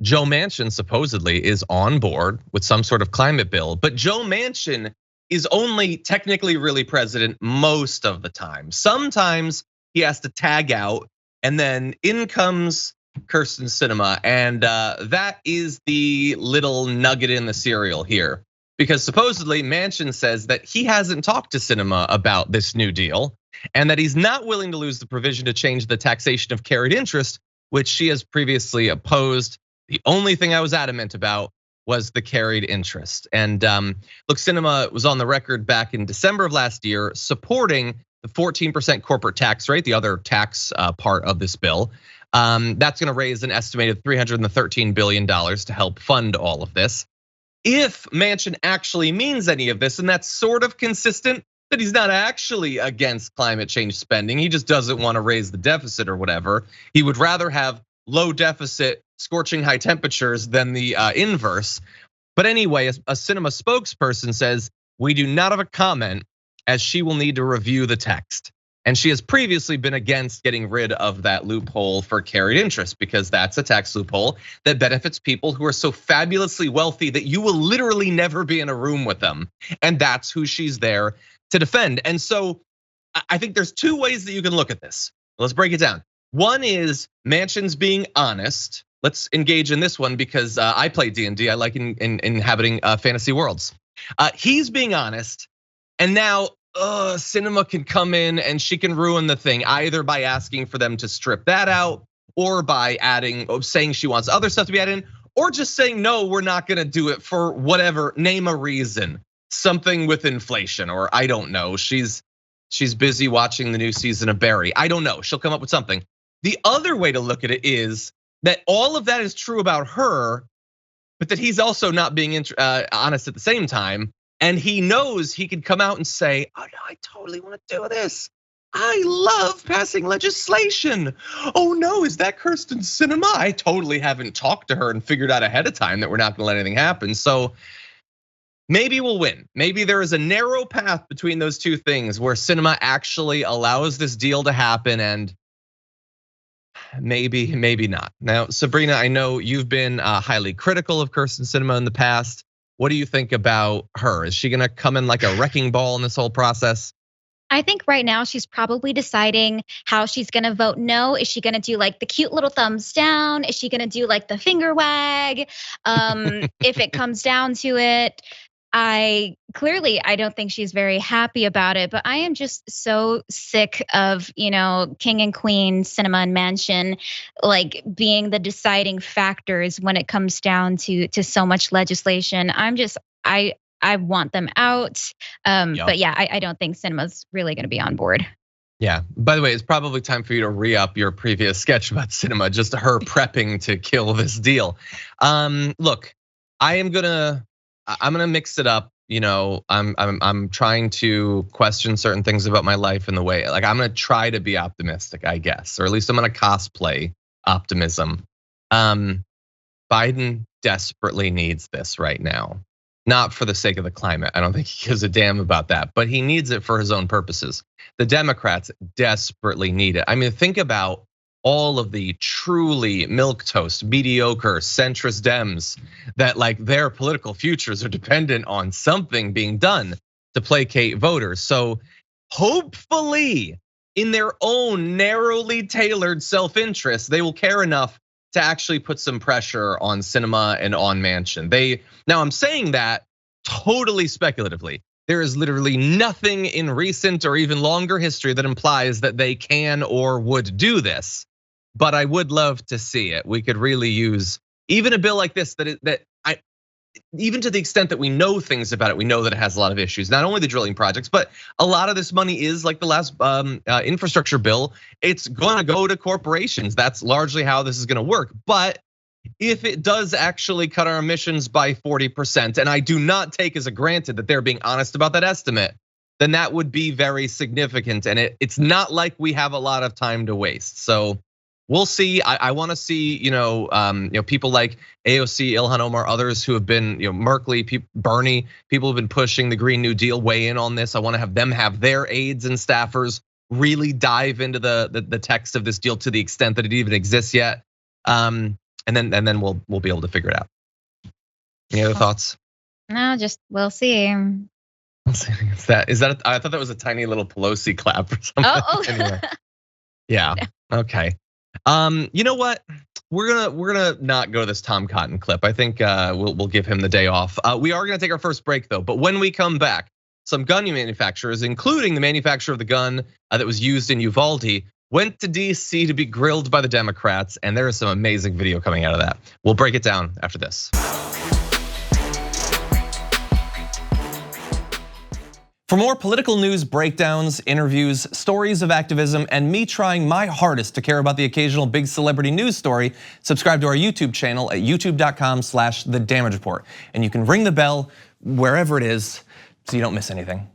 Joe Manchin supposedly is on board with some sort of climate bill, but Joe Manchin is only technically really president most of the time. Sometimes he has to tag out, and then in comes Kyrsten Sinema, and that is the little nugget in the cereal here. Because supposedly Manchin says that he hasn't talked to Sinema about this new deal, and that he's not willing to lose the provision to change the taxation of carried interest, which she has previously opposed. The only thing I was adamant about was the carried interest. And look, Sinema was on the record back in December of last year supporting the 14% corporate tax rate, the other tax part of this bill. That's gonna raise an estimated $313 billion to help fund all of this. If Manchin actually means any of this, and that's sort of consistent, that he's not actually against climate change spending, he just doesn't want to raise the deficit or whatever. He would rather have low deficit, scorching high temperatures than the inverse. But anyway, a Sinema spokesperson says, we do not have a comment as she will need to review the text. And she has previously been against getting rid of that loophole for carried interest because that's a tax loophole that benefits people who are so fabulously wealthy that you will literally never be in a room with them. And that's who she's there to defend. And so I think there's two ways that you can look at this. Let's break it down. One is Manchin's being honest. Let's engage in this one because I play D&D. I like inhabiting fantasy worlds. He's being honest, and now Sinema can come in and she can ruin the thing either by asking for them to strip that out, or by saying she wants other stuff to be added in, or just saying no, we're not gonna do it for whatever, name a reason, something with inflation, or I don't know. She's busy watching the new season of Barry. I don't know. She'll come up with something. The other way to look at it is that all of that is true about her, but that he's also not being honest at the same time. And he knows he could come out and say, oh no, I totally want to do this. I love passing legislation. Oh no, is that Kyrsten Sinema? I totally haven't talked to her and figured out ahead of time that we're not gonna let anything happen. So maybe we'll win. Maybe there is a narrow path between those two things where Sinema actually allows this deal to happen, and maybe not. Now, Sabrina, I know you've been highly critical of Kyrsten Sinema in the past. What do you think about her? Is she gonna come in like a wrecking ball in this whole process? I think right now she's probably deciding how she's gonna vote no. Is she gonna do like the cute little thumbs down? Is she gonna do like the finger wag? If it comes down to it, I don't think she's very happy about it, but I am just so sick of, King and Queen, Sinema and Manchin, like being the deciding factors when it comes down to so much legislation. I want them out. But yeah, I don't think Sinema's really gonna be on board. Yeah, by the way, it's probably time for you to re-up your previous sketch about Sinema, just her prepping to kill this deal. Look, I'm gonna mix it up. I'm trying to question certain things about my life in the way, like I'm gonna try to be optimistic, I guess, or at least I'm gonna cosplay optimism. Biden desperately needs this right now, not for the sake of the climate. I don't think he gives a damn about that, but he needs it for his own purposes. The Democrats desperately need it. I mean, think about all of the truly milquetoast, mediocre, centrist Dems that like their political futures are dependent on something being done to placate voters. So hopefully in their own narrowly tailored self-interest, they will care enough to actually put some pressure on Sinema and on Manchin. Now I'm saying that totally speculatively. There is literally nothing in recent or even longer history that implies that they can or would do this. But I would love to see it. We could really use even a bill like this even to the extent that we know things about it, we know that it has a lot of issues. Not only the drilling projects, but a lot of this money is like the last infrastructure bill. It's gonna go to corporations. That's largely how this is gonna work. But if it does actually cut our emissions by 40%, and I do not take as a granted that they're being honest about that estimate, then that would be very significant. And it's not like we have a lot of time to waste. So we'll see. I want to see, people like AOC, Ilhan Omar, others who have been, Merkley, Bernie, people who have been pushing the Green New Deal weigh in on this. I want to have them have their aides and staffers really dive into the text of this deal to the extent that it even exists yet. And and then we'll be able to figure it out. Any other thoughts? No, just we'll see. Is that? I thought that was a tiny little Pelosi clap or something. Oh. Anyway. Yeah. Okay. You know what? We're gonna not go to this Tom Cotton clip. I think we'll give him the day off. We are gonna take our first break though. But when we come back, some gun manufacturers, including the manufacturer of the gun that was used in Uvalde, went to DC to be grilled by the Democrats, and there is some amazing video coming out of that. We'll break it down after this. For more political news breakdowns, interviews, stories of activism, and me trying my hardest to care about the occasional big celebrity news story, subscribe to our YouTube channel at youtube.com/The Damage Report. And you can ring the bell wherever it is so you don't miss anything.